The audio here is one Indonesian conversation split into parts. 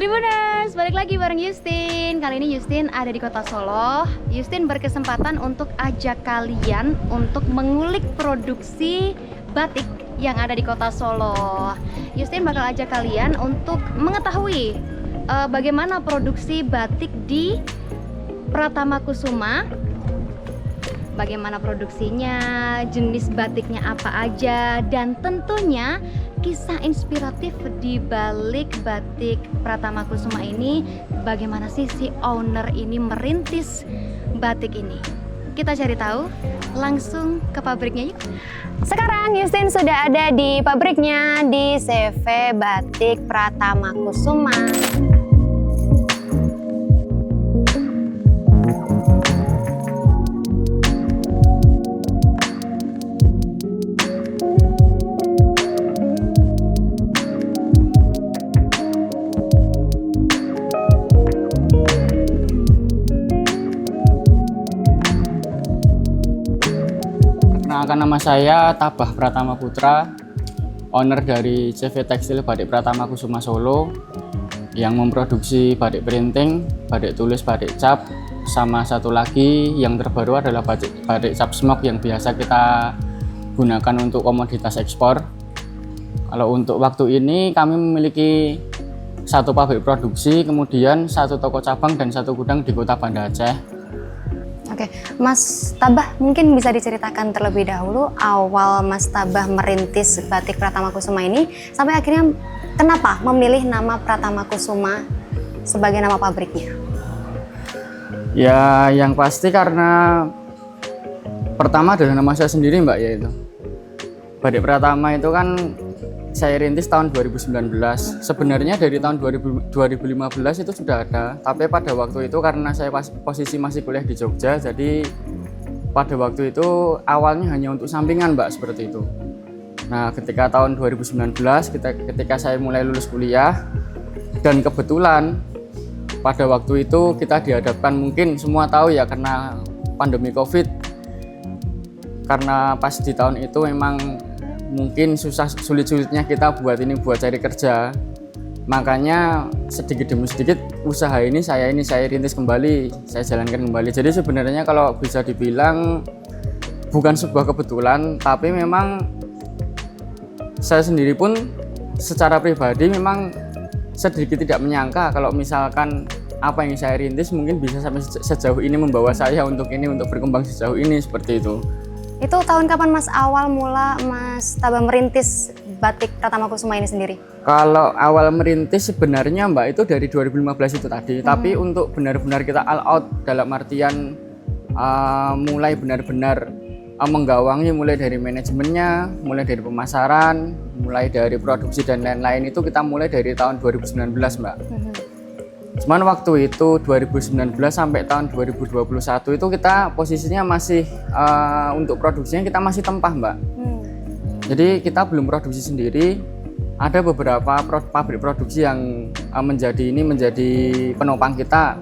Tribuners, balik lagi bareng Justin. Kali ini Justin ada di kota Solo. Justin berkesempatan untuk ajak kalian untuk mengulik produksi batik yang ada di kota Solo. Justin bakal ajak kalian untuk mengetahui bagaimana produksi batik di Pratama Kusuma, bagaimana produksinya, jenis batiknya apa aja, dan tentunya kisah inspiratif di balik batik Pratama Kusuma ini. Bagaimana sih si owner ini merintis batik ini? Kita cari tahu langsung ke pabriknya yuk. Sekarang Justin sudah ada di pabriknya di CV Batik Pratama Kusuma. Perkenalkan, nama saya Tabah Pratama Putra, owner dari CV Tekstil Batik Pratama Kusuma Solo yang memproduksi batik printing, batik tulis, batik cap, sama satu lagi yang terbaru adalah batik cap smoke yang biasa kita gunakan untuk komoditas ekspor. Kalau untuk waktu ini kami memiliki satu pabrik produksi, kemudian satu toko cabang dan satu gudang di kota Banda Aceh. Oke, Mas Tabah mungkin bisa diceritakan terlebih dahulu awal Mas Tabah merintis batik Pratama Kusuma ini sampai akhirnya kenapa memilih nama Pratama Kusuma sebagai nama pabriknya? Ya, yang pasti karena pertama adalah nama saya sendiri, Mbak, yaitu Batik Pratama itu kan saya rintis tahun 2019. Sebenarnya dari tahun 2015 itu sudah ada, tapi pada waktu itu karena saya posisi masih kuliah di Jogja, jadi pada waktu itu awalnya hanya untuk sampingan, Mbak, seperti itu. Nah, ketika tahun 2019 ketika saya mulai lulus kuliah, dan kebetulan pada waktu itu kita dihadapkan, mungkin semua tahu ya, karena pandemi COVID. Karena pas di tahun itu memang mungkin sulit-sulitnya kita buat cari kerja, makanya sedikit demi sedikit usaha ini saya rintis kembali, saya jalankan kembali. Jadi sebenarnya kalau bisa dibilang bukan sebuah kebetulan, tapi memang saya sendiri pun secara pribadi memang sedikit tidak menyangka kalau misalkan apa yang saya rintis mungkin bisa sampai sejauh ini, membawa saya untuk berkembang sejauh ini, seperti itu. Itu tahun kapan Mas awal mula Mas Tabah merintis batik Pratama Kusuma ini sendiri? Kalau awal merintis sebenarnya, Mbak, itu dari 2015 itu tadi. Tapi untuk benar-benar kita all out dalam artian mulai benar-benar menggawangi, mulai dari manajemennya, mulai dari pemasaran, mulai dari produksi dan lain-lain, itu kita mulai dari tahun 2019, Mbak. Cuman waktu itu 2019 sampai tahun 2021 itu kita posisinya masih untuk produksinya kita masih tempah, Mbak. Jadi kita belum produksi sendiri. Ada beberapa pabrik produksi yang menjadi penopang kita.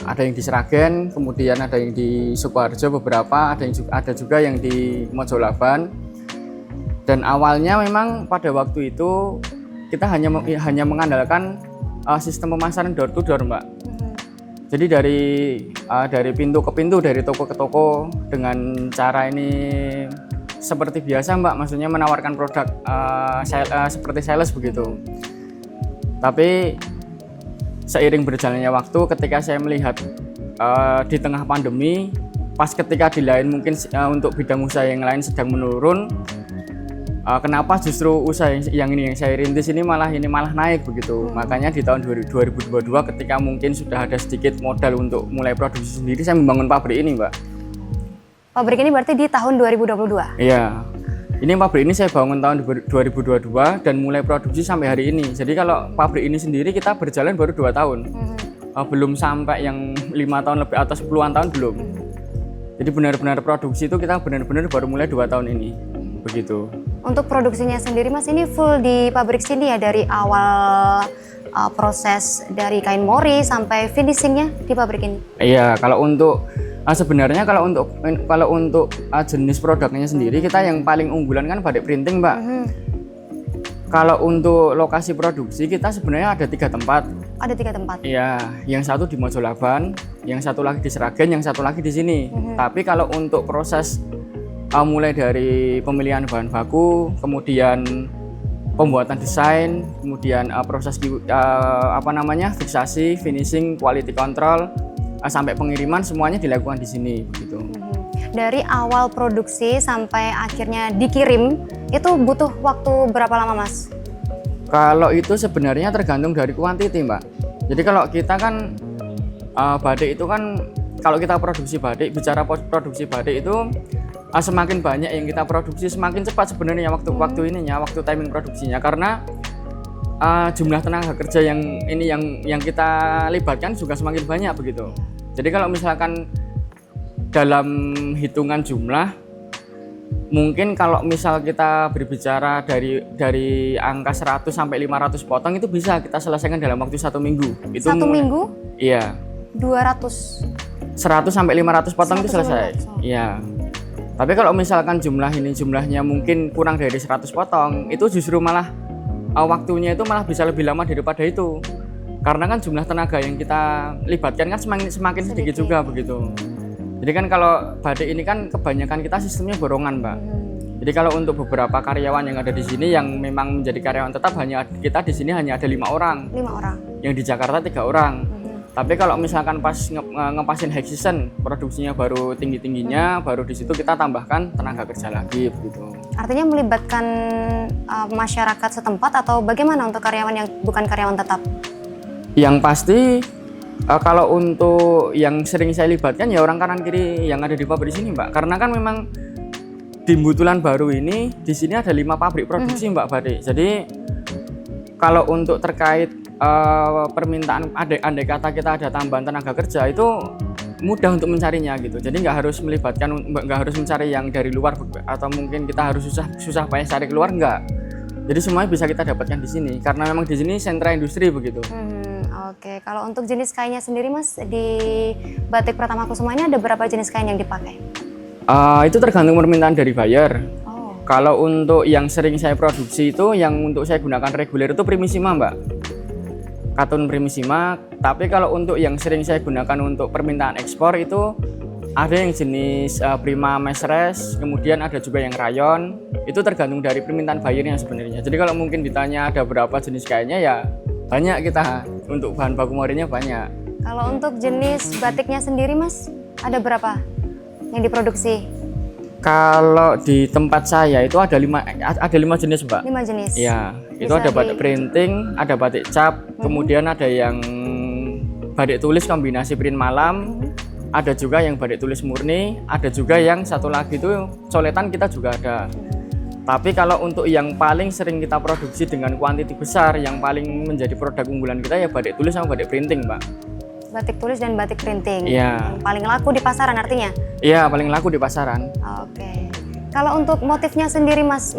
Ada yang di Sragen, kemudian ada yang di Sukoharjo beberapa, ada juga yang di Mojolaban. Dan awalnya memang pada waktu itu kita hanya mengandalkan sistem pemasaran door to door, Mbak. Jadi dari pintu ke pintu, dari toko ke toko, dengan cara ini seperti biasa, Mbak, maksudnya menawarkan produk seperti sales begitu. Tapi seiring berjalannya waktu, ketika saya melihat di tengah pandemi, pas ketika di lain mungkin untuk bidang usaha yang lain sedang menurun, kenapa justru usaha yang saya rintis ini malah naik begitu. Makanya di tahun 2022 ketika mungkin sudah ada sedikit modal untuk mulai produksi sendiri, saya membangun pabrik ini, Mbak. Pabrik ini berarti di tahun 2022? Iya. Ini pabrik ini saya bangun tahun 2022 dan mulai produksi sampai hari ini. Jadi kalau pabrik ini sendiri kita berjalan baru 2 tahun. Belum sampai yang 5 tahun lebih atau 10-an tahun belum. Jadi benar-benar produksi itu kita benar-benar baru mulai 2 tahun ini. Begitu. Untuk produksinya sendiri, Mas, ini full di pabrik sini ya, dari awal proses dari kain mori sampai finishingnya di pabrik ini? Iya, kalau untuk sebenarnya kalau untuk jenis produknya sendiri, kita yang paling unggulan kan batik printing, Mbak. Kalau untuk lokasi produksi kita sebenarnya ada 3 tempat. Ada 3 tempat. Iya, yang satu di Mojolaban, yang satu lagi di Seragen, yang satu lagi di sini. Tapi kalau untuk proses mulai dari pemilihan bahan baku, kemudian pembuatan desain, kemudian proses fiksasi, finishing, quality control, sampai pengiriman semuanya dilakukan di sini begitu. Dari awal produksi sampai akhirnya dikirim itu butuh waktu berapa lama, Mas? Kalau itu sebenarnya tergantung dari kuantiti, Mbak. Jadi kalau kita kan batik itu kan, kalau kita produksi batik, bicara produksi batik itu semakin banyak yang kita produksi semakin cepat sebenarnya waktu timing produksinya, karena jumlah tenaga kerja yang kita libatkan juga semakin banyak begitu. Jadi kalau misalkan dalam hitungan jumlah, mungkin kalau misal kita berbicara dari angka 100 sampai 500 potong itu bisa kita selesaikan dalam waktu 1 minggu. Itu 1 minggu? Iya. 200. 100 sampai 500 potong itu selesai. Iya. Tapi kalau misalkan jumlahnya mungkin kurang dari 100 potong, itu justru malah waktunya itu malah bisa lebih lama daripada itu. Karena kan jumlah tenaga yang kita libatkan kan semakin sedikit juga begitu. Jadi kan kalau batik ini kan kebanyakan kita sistemnya borongan, Mbak. Jadi kalau untuk beberapa karyawan yang ada di sini yang memang menjadi karyawan tetap, kita di sini hanya ada 5 orang. 5 orang. Yang di Jakarta 3 orang. Tapi kalau misalkan pas ngepasin high season, produksinya baru tinggi-tingginya, baru di situ kita tambahkan tenaga kerja lagi begitu. Artinya melibatkan masyarakat setempat atau bagaimana untuk karyawan yang bukan karyawan tetap? Yang pasti kalau untuk yang sering saya libatkan ya orang kanan kiri yang ada di pabrik sini, Mbak. Karena kan memang di Butulan Baru ini di sini ada 5 pabrik produksi, Mbak, batik. Jadi kalau untuk terkait permintaan, andai kata kita ada tambahan tenaga kerja, itu mudah untuk mencarinya gitu. Jadi nggak harus mencari yang dari luar, atau mungkin kita harus susah payah cari keluar, nggak. Jadi semuanya bisa kita dapatkan di sini karena memang di sini sentra industri begitu. Oke, kalau untuk jenis kainnya sendiri, Mas, di Batik Pratama Kusuma ini ada berapa jenis kain yang dipakai? Itu tergantung permintaan dari buyer. Oh. Kalau untuk yang sering saya produksi itu, yang untuk saya gunakan reguler itu Primissima, Mbak. Katun Primissima. Tapi kalau untuk yang sering saya gunakan untuk permintaan ekspor itu ada yang jenis Prima Mesres, kemudian ada juga yang rayon. Itu tergantung dari permintaan buyernya sebenarnya. Jadi kalau mungkin ditanya ada berapa jenis kainnya, ya banyak kita. Untuk bahan baku morirnya banyak. Kalau untuk jenis batiknya sendiri, Mas, ada berapa yang diproduksi? Kalau di tempat saya itu ada 5 jenis, Mbak. 5 jenis? Iya, itu ada batik printing, ada batik cap, kemudian ada yang batik tulis kombinasi print malam, ada juga yang batik tulis murni, ada juga yang satu lagi itu coletan kita juga ada. Tapi kalau untuk yang paling sering kita produksi dengan kuantiti besar, yang paling menjadi produk unggulan kita ya batik tulis sama batik printing, Mbak. Batik tulis dan batik printing. Iya. Yang paling laku di pasaran artinya? Iya, paling laku di pasaran. Oke. Kalau untuk motifnya sendiri, Mas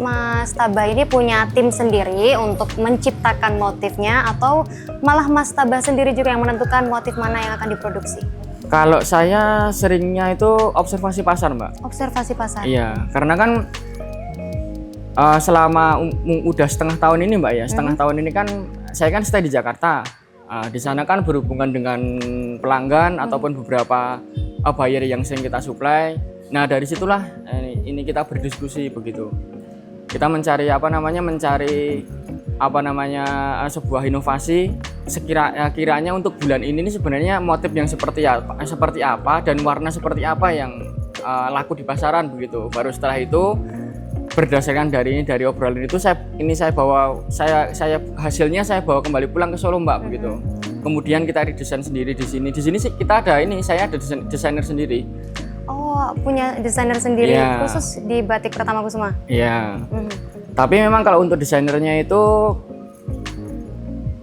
Taba ini punya tim sendiri untuk menciptakan motifnya, atau malah Mas Taba sendiri juga yang menentukan motif mana yang akan diproduksi? Kalau saya seringnya itu observasi pasar, Mbak. Observasi pasar? Iya, karena kan selama udah setengah tahun ini, Mbak, ya, setengah tahun ini kan saya kan stay di Jakarta. Di sana kan berhubungan dengan pelanggan ataupun beberapa buyer yang sering kita supply. Nah, dari situlah ini kita berdiskusi begitu. Kita mencari sebuah inovasi kiranya untuk bulan ini sebenarnya motif yang seperti apa dan warna seperti apa yang laku di pasaran begitu. Baru setelah itu berdasarkan dari obrolan itu hasilnya saya bawa kembali pulang ke Solo, Mbak, begitu. Kemudian kita redesain sendiri di sini. Di sini sih saya ada desainer sendiri. Oh, punya desainer sendiri khusus di Batik Pratama Kusuma? Iya. Tapi memang kalau untuk desainernya itu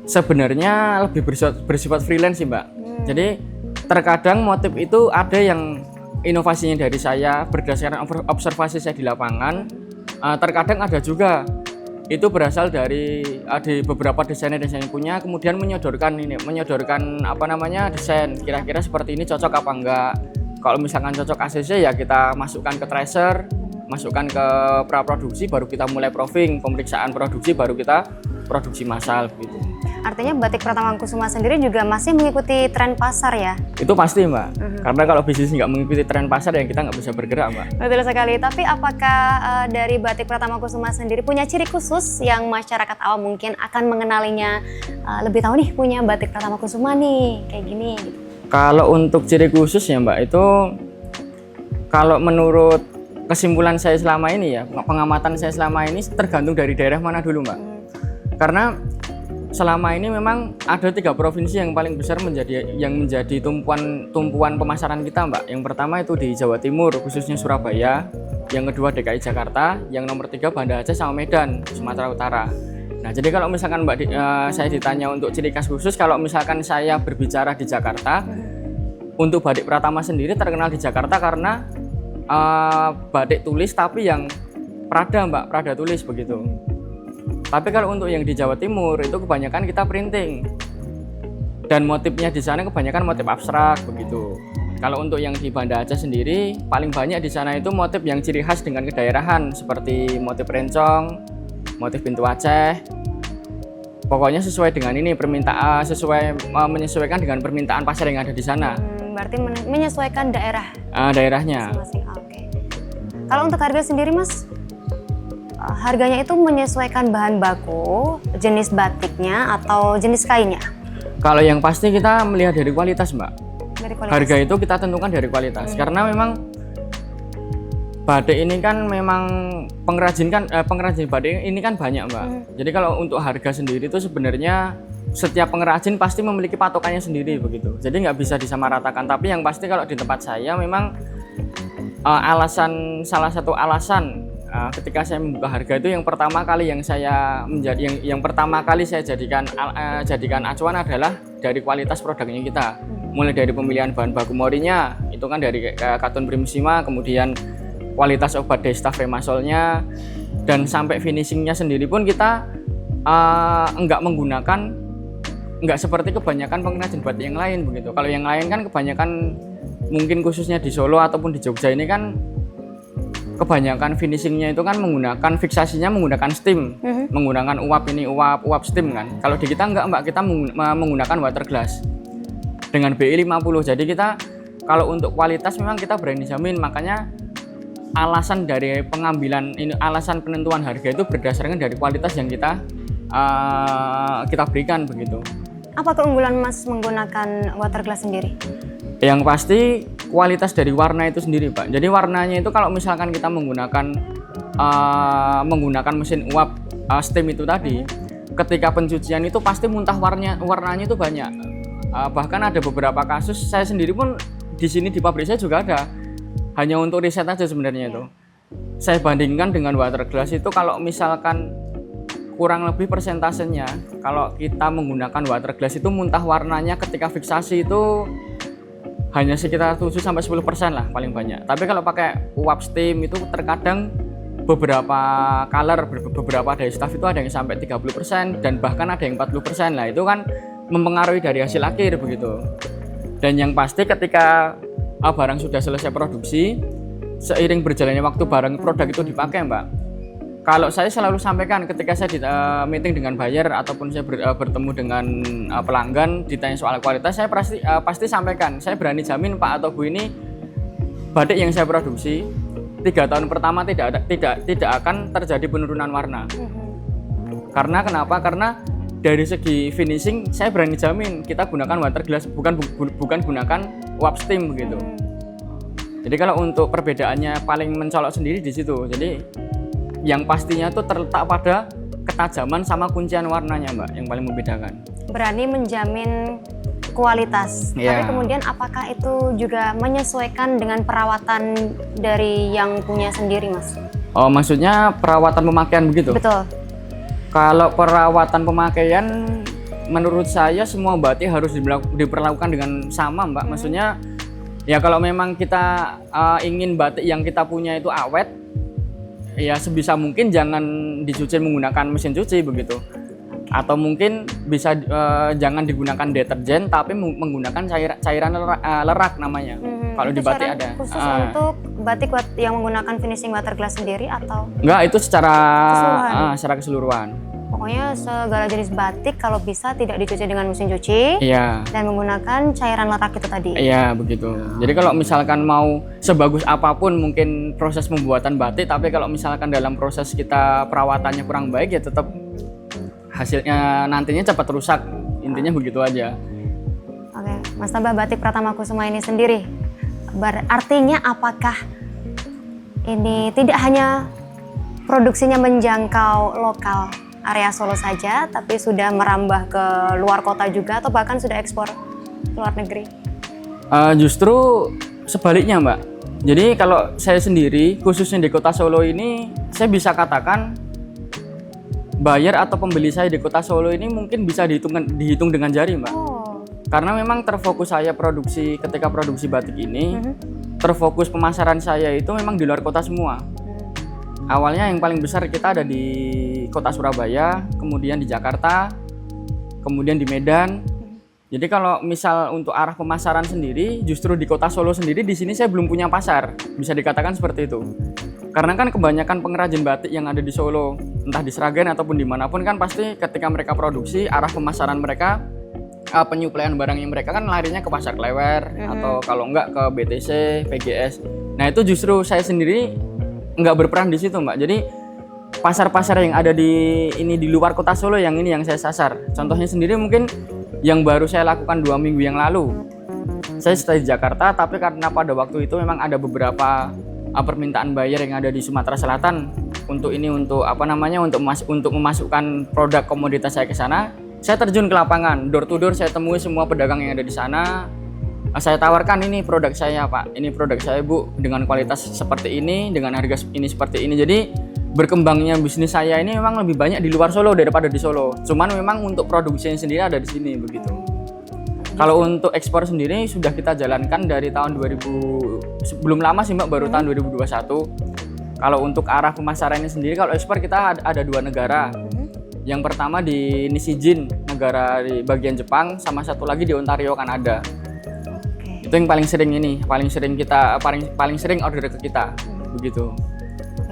sebenarnya lebih bersifat freelance sih, Mbak. Jadi terkadang motif itu ada yang inovasinya dari saya berdasarkan observasi saya di lapangan. Terkadang ada juga itu berasal dari beberapa desainer yang punya, kemudian menyodorkan desain kira-kira seperti ini cocok apa enggak. Kalau misalkan cocok ACC ya kita masukkan ke tracer, masukkan ke praproduksi, baru kita mulai proving, pemeriksaan produksi, baru kita produksi massal gitu. Artinya Batik Pratama Kusuma sendiri juga masih mengikuti tren pasar ya? Itu pasti Mbak, karena kalau bisnis nggak mengikuti tren pasar ya kita nggak bisa bergerak Mbak. Betul sekali, tapi apakah dari Batik Pratama Kusuma sendiri punya ciri khusus yang masyarakat awam mungkin akan mengenalinya lebih tahu nih punya Batik Pratama Kusuma nih, kayak gini gitu? Kalau untuk ciri khusus ya Mbak, itu kalau menurut kesimpulan saya selama ini ya, pengamatan saya selama ini tergantung dari daerah mana dulu Mbak. Karena selama ini memang ada 3 provinsi yang paling besar menjadi tumpuan pemasaran kita Mbak. Yang pertama itu di Jawa Timur, khususnya Surabaya. Yang kedua DKI Jakarta, yang nomor 3 Banda Aceh sama Medan, Sumatera Utara. Nah, jadi kalau misalkan saya ditanya untuk ciri khas khusus, kalau misalkan saya berbicara di Jakarta, untuk Batik Pratama sendiri terkenal di Jakarta karena batik tulis tapi yang Prada Mbak, Prada tulis begitu. Tapi kalau untuk yang di Jawa Timur itu kebanyakan kita printing. Dan motifnya di sana kebanyakan motif abstrak begitu. Kalau untuk yang di Banda Aceh sendiri paling banyak di sana itu motif yang ciri khas dengan kedaerahan seperti motif rencong, motif pintu Aceh. Pokoknya sesuai dengan ini permintaan, menyesuaikan dengan permintaan pasar yang ada di sana. Berarti menyesuaikan daerahnya. Masing-masing. Oke. Kalau untuk harga sendiri Mas, harganya itu menyesuaikan bahan baku, jenis batiknya atau jenis kainnya? Kalau yang pasti kita melihat dari kualitas Mbak. Dari kualitas. Harga itu kita tentukan dari kualitas. Karena memang batik ini kan memang pengrajin batik ini kan banyak Mbak. Jadi kalau untuk harga sendiri itu sebenarnya setiap pengrajin pasti memiliki patokannya sendiri begitu. Jadi nggak bisa disamaratakan. Tapi yang pasti kalau di tempat saya memang salah satu alasan ketika saya membuka harga itu yang pertama kali saya jadikan acuan adalah dari kualitas produknya kita. Mulai dari pemilihan bahan baku morinya itu kan dari katun primissima, kemudian kualitas obat Desta Fremasolnya, dan sampai finishingnya sendiri pun kita nggak seperti kebanyakan pengrajin batik yang lain begitu. Kalau yang lain kan kebanyakan mungkin khususnya di Solo ataupun di Jogja ini kan kebanyakan finishingnya itu kan fiksasinya menggunakan steam, menggunakan uap steam kan. Kalau di kita enggak Mbak, kita menggunakan water glass dengan BI 50. Jadi kita kalau untuk kualitas memang kita berani jamin, makanya alasan penentuan harga itu berdasarkan dari kualitas yang kita berikan begitu. Apa keunggulan Mas menggunakan water glass sendiri? Yang pasti kualitas dari warna itu sendiri Pak. Jadi warnanya itu kalau misalkan kita menggunakan mesin uap steam itu tadi, ketika pencucian itu pasti muntah warnanya itu banyak. Bahkan ada beberapa kasus saya sendiri pun di sini di pabrik saya juga ada. Hanya untuk riset aja sebenarnya itu. Saya bandingkan dengan water glass itu kalau misalkan kurang lebih persentasenya kalau kita menggunakan water glass itu muntah warnanya ketika fiksasi itu hanya sekitar 7-10% lah paling banyak. Tapi kalau pakai uap steam itu terkadang beberapa color, beberapa dye-stuff itu ada yang sampai 30% dan bahkan ada yang 40%. Lah itu kan mempengaruhi dari hasil akhir begitu. Dan yang pasti ketika barang sudah selesai produksi, seiring berjalannya waktu produk itu dipakai Mbak. Kalau saya selalu sampaikan ketika saya di meeting dengan buyer ataupun saya bertemu dengan pelanggan ditanya soal kualitas, saya pasti sampaikan, saya berani jamin Pak atau Bu ini batik yang saya produksi 3 tahun pertama tidak akan terjadi penurunan warna. Karena kenapa? Karena dari segi finishing saya berani jamin kita gunakan water glass, bukan gunakan uap steam begitu. Jadi kalau untuk perbedaannya paling mencolok sendiri di situ. Jadi yang pastinya itu terletak pada ketajaman sama kuncian warnanya Mbak yang paling membedakan. Berani menjamin kualitas. Tapi kemudian apakah itu juga menyesuaikan dengan perawatan dari yang punya sendiri Mas? Oh maksudnya perawatan pemakaian begitu? Betul. Kalau perawatan pemakaian menurut saya semua batik harus diperlakukan dengan sama Mbak. Maksudnya ya kalau memang kita ingin batik yang kita punya itu awet, ya sebisa mungkin jangan dicuci menggunakan mesin cuci begitu. Atau mungkin bisa jangan digunakan deterjen tapi menggunakan cairan lerak namanya. Kalau di batik ada. Khusus untuk batik yang menggunakan finishing water glass sendiri atau? Enggak, itu secara keseluruhan. Pokoknya Pokoknya segala jenis batik kalau bisa tidak dicuci dengan mesin cuci. Iya. Dan menggunakan cairan lerak itu tadi. Iya, begitu. Jadi kalau misalkan mau sebagus apapun mungkin proses pembuatan batik, tapi kalau misalkan dalam proses kita perawatannya kurang baik ya tetap hasilnya nantinya cepat rusak. Intinya begitu aja. Oke, Mas Tabah, batik Pratama Kusuma ini sendiri artinya apakah ini tidak hanya produksinya menjangkau lokal area Solo saja, tapi sudah merambah ke luar kota juga atau bahkan sudah ekspor ke luar negeri? Justru sebaliknya, Mbak. Jadi kalau saya sendiri, khususnya di kota Solo ini, saya bisa katakan buyer atau pembeli saya di kota Solo ini mungkin bisa dihitung dengan jari, Mbak. Oh. Karena memang terfokus saya ketika produksi batik ini, terfokus pemasaran saya itu memang di luar kota semua. Awalnya yang paling besar kita ada di kota Surabaya, kemudian di Jakarta, kemudian di Medan. Jadi kalau misal untuk arah pemasaran sendiri, justru di kota Solo sendiri di sini saya belum punya pasar, bisa dikatakan seperti itu. Karena kan kebanyakan pengrajin batik yang ada di Solo, entah di Sragen ataupun dimanapun kan pasti ketika mereka produksi, arah pemasaran mereka, penyuplaian barangnya mereka kan larinya ke pasar Klewer atau kalau enggak ke BTC, PGS. Nah itu justru saya sendiri nggak berperan di situ, Mbak. Jadi pasar-pasar yang ada di luar kota Solo yang saya sasar. Contohnya sendiri mungkin yang baru saya lakukan 2 minggu yang lalu. Saya stay di Jakarta, tapi karena pada waktu itu memang ada beberapa permintaan buyer yang ada di Sumatera Selatan untuk memasukkan produk komoditas saya ke sana. Saya terjun ke lapangan, door to door saya temui semua pedagang yang ada di sana. Saya tawarkan ini produk saya, Pak, ini produk saya, Bu, dengan kualitas seperti ini, dengan harga ini seperti ini. Jadi berkembangnya bisnis saya ini memang lebih banyak di luar Solo daripada di Solo. Cuman memang untuk produksinya sendiri ada di sini begitu. Kalau untuk ekspor sendiri sudah kita jalankan dari tahun 2000, belum lama sih, Mbak, baru tahun 2021. Kalau untuk arah pemasarannya sendiri, kalau ekspor kita ada 2 negara. Yang pertama di Nishijin, negara di bagian Jepang, sama satu lagi di Ontario, Kanada. Itu yang paling sering order ke kita begitu.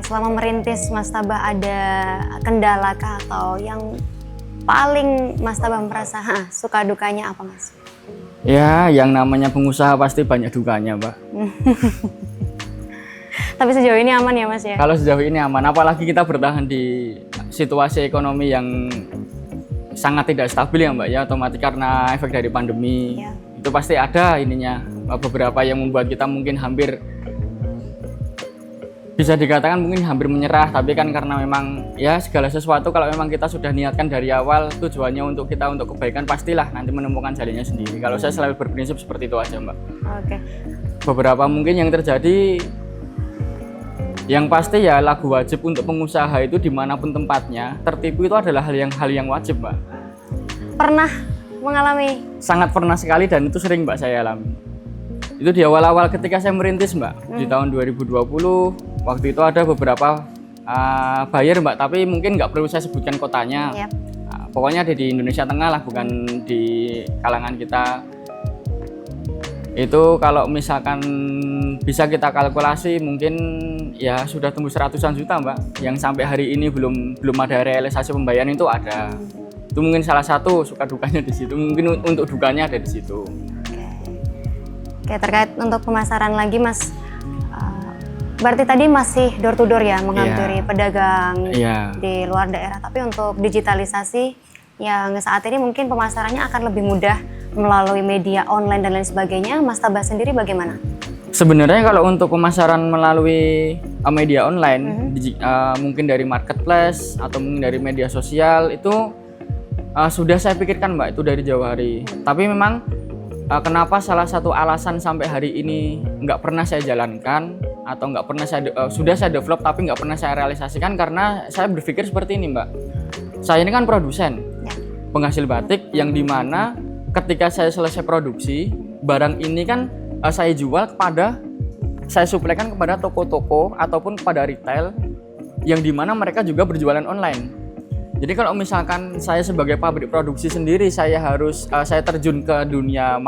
Selama merintis Mas Tabah ada kendala kah atau yang paling Mas Tabah merasa suka dukanya apa, Mas? Ya, yang namanya pengusaha pasti banyak dukanya, Mbak. Tapi sejauh ini aman ya, Mas ya? Kalau sejauh ini aman, apalagi kita bertahan di situasi ekonomi yang sangat tidak stabil ya, Mbak ya, otomatis karena efek dari pandemi. Ya. Itu pasti ada beberapa yang membuat kita mungkin hampir bisa dikatakan mungkin hampir menyerah, tapi kan karena memang ya segala sesuatu kalau memang kita sudah niatkan dari awal tujuannya untuk kebaikan, pastilah nanti menemukan jalannya sendiri. Kalau saya selalu berprinsip seperti itu aja, Mbak. Oke. Beberapa mungkin yang terjadi, yang pasti ya lagu wajib untuk pengusaha itu dimanapun tempatnya, tertipu itu adalah hal yang wajib, Mbak. Pernah mengalami? Sangat pernah sekali dan itu sering, Mbak, saya alami. Itu di awal-awal ketika saya merintis, Mbak, di tahun 2020, waktu itu ada beberapa buyer, Mbak, tapi mungkin nggak perlu saya sebutkan kotanya. Yep. Pokoknya ada di Indonesia Tengah lah, bukan di kalangan kita. Itu kalau misalkan bisa kita kalkulasi mungkin ya sudah tembus ratusan juta, Mbak, yang sampai hari ini belum ada realisasi pembayaran itu ada. Itu mungkin salah satu suka dukanya di situ. Mungkin untuk dukanya ada di situ. Oke, terkait untuk pemasaran lagi, Mas. Berarti tadi masih door to door ya, menghampiri pedagang di luar daerah. Tapi untuk digitalisasi yang saat ini mungkin pemasarannya akan lebih mudah melalui media online dan lain sebagainya. Mas Tabah sendiri bagaimana? Sebenarnya kalau untuk pemasaran melalui media online, mungkin dari marketplace atau mungkin dari media sosial itu sudah saya pikirkan, Mbak, itu dari jauh hari. Tapi memang kenapa salah satu alasan sampai hari ini nggak pernah saya jalankan atau nggak pernah sudah saya develop tapi nggak pernah saya realisasikan, karena saya berpikir seperti ini, Mbak. Saya ini kan produsen, penghasil batik yang dimana ketika saya selesai produksi, barang ini kan saya suplaikan kepada toko-toko ataupun kepada retail yang dimana mereka juga berjualan online. Jadi kalau misalkan saya sebagai pabrik produksi sendiri, saya terjun ke dunia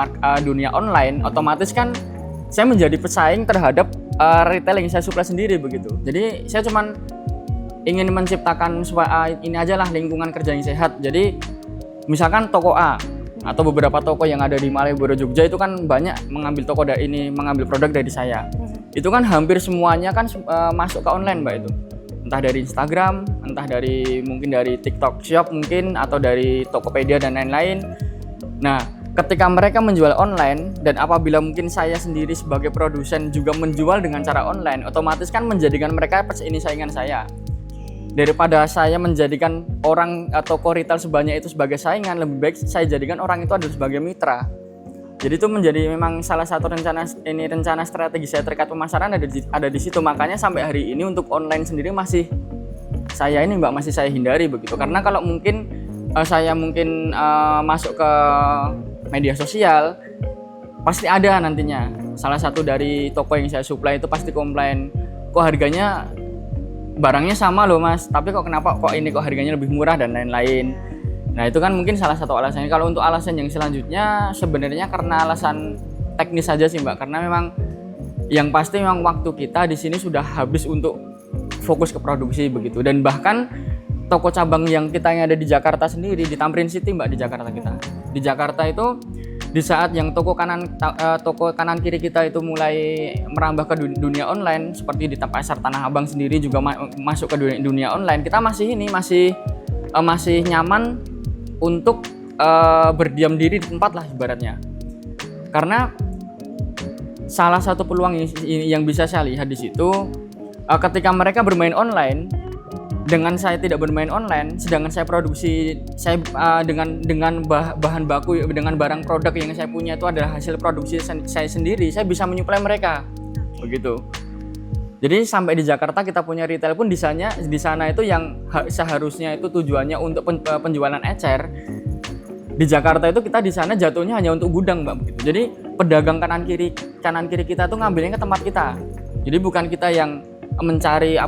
online, otomatis kan saya menjadi pesaing terhadap retail yang saya suplai sendiri begitu. Jadi saya cuman ingin menciptakan ini aja lah lingkungan kerja yang sehat. Jadi misalkan toko A atau beberapa toko yang ada di Malioboro Jogja itu kan banyak mengambil mengambil produk dari saya. Itu kan hampir semuanya kan masuk ke online Mbak itu. Entah dari Instagram, entah mungkin dari TikTok Shop mungkin, atau dari Tokopedia dan lain-lain. Nah, ketika mereka menjual online dan apabila mungkin saya sendiri sebagai produsen juga menjual dengan cara online, otomatis kan menjadikan mereka ini saingan saya. Daripada saya menjadikan orang atau toko retail sebanyak itu sebagai saingan, lebih baik saya jadikan orang itu adalah sebagai mitra. Jadi itu menjadi memang salah satu rencana strategi saya terkait pemasaran ada di situ. Makanya sampai hari ini untuk online sendiri masih saya hindari begitu. Karena kalau mungkin saya masuk ke media sosial, pasti ada nantinya salah satu dari toko yang saya supply itu pasti komplain, kok harganya barangnya sama loh mas, tapi kok harganya lebih murah dan lain-lain. Nah itu kan mungkin salah satu alasannya. Kalau untuk alasan yang selanjutnya sebenarnya karena alasan teknis saja sih Mbak, karena memang yang pasti memang waktu kita di sini sudah habis untuk fokus ke produksi begitu. Dan bahkan toko cabang yang ada di Jakarta sendiri, di Tamrin City Mbak, di Jakarta kita. Di Jakarta itu di saat yang toko kanan kiri kita itu mulai merambah ke dunia online, seperti di pasar Tanah Abang sendiri juga masuk ke dunia online, kita masih nyaman untuk berdiam diri di tempat lah ibaratnya. Karena salah satu peluang yang bisa saya lihat di situ ketika mereka bermain online dengan saya tidak bermain online, sedangkan saya produksi dengan bahan baku, dengan barang produk yang saya punya itu adalah hasil produksi saya sendiri, saya bisa menyuplai mereka begitu. Jadi sampai di Jakarta kita punya retail pun di sana itu yang seharusnya itu tujuannya untuk penjualan ecer. Di Jakarta itu kita di sana jatuhnya hanya untuk gudang Mbak begitu. Jadi pedagang kanan kiri kita tuh ngambilnya ke tempat kita. Jadi bukan kita yang mencari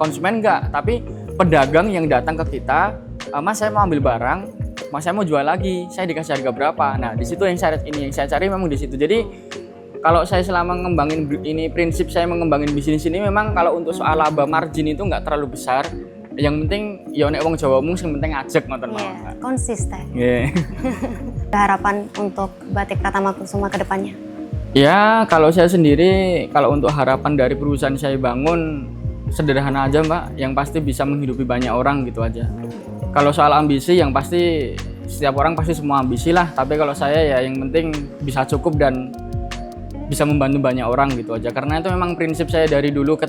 konsumen enggak, tapi pedagang yang datang ke kita, mas saya mau ambil barang, mas saya mau jual lagi, saya dikasih harga berapa. Nah di situ yang saya cari memang di situ. Jadi kalau saya selama ngembangin prinsip saya mengembangin bisnis ini memang kalau untuk soal laba margin itu nggak terlalu besar. Yang penting ya nek wong Jawa mung sing penting ngajak ngoten mawon. Konsisten. Yeah. Harapan untuk Batik Pratama Kusuma ke depannya? Ya, kalau saya sendiri kalau untuk harapan dari perusahaan saya bangun sederhana aja Mbak, yang pasti bisa menghidupi banyak orang gitu aja. Kalau soal ambisi yang pasti setiap orang pasti semua ambisi lah, tapi kalau saya ya yang penting bisa cukup dan bisa membantu banyak orang gitu aja. Karena itu memang prinsip saya dari dulu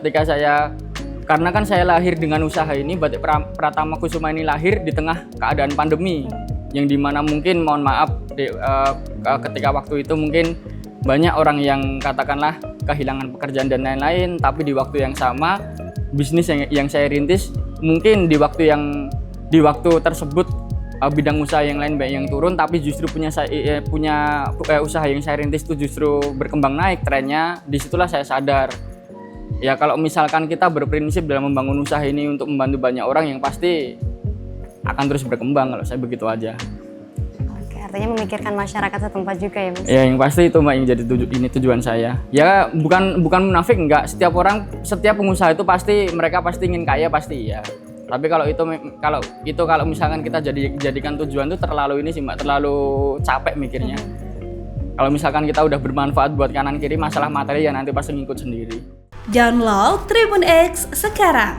karena kan saya lahir dengan usaha ini, Batik Pratama Kusuma ini lahir di tengah keadaan pandemi yang dimana mungkin mohon maaf ketika waktu itu mungkin banyak orang yang katakanlah kehilangan pekerjaan dan lain-lain, tapi di waktu yang sama bisnis yang saya rintis mungkin di waktu tersebut bidang usaha yang lain banyak yang turun, tapi justru punya usaha yang saya rintis itu justru berkembang naik trennya. Disitulah saya sadar ya kalau misalkan kita berprinsip dalam membangun usaha ini untuk membantu banyak orang, yang pasti akan terus berkembang kalau saya begitu aja. Oke, artinya memikirkan masyarakat setempat juga ya Mas? Ya yang pasti itu Mbak yang jadi tujuan saya. Ya bukan munafik, enggak. Setiap pengusaha itu mereka pasti ingin kaya pasti ya. Tapi kalau misalkan kita jadikan tujuan itu terlalu terlalu capek mikirnya. Kalau misalkan kita udah bermanfaat buat kanan kiri, masalah materi ya nanti pasti ngikut sendiri. Download Tribun X sekarang.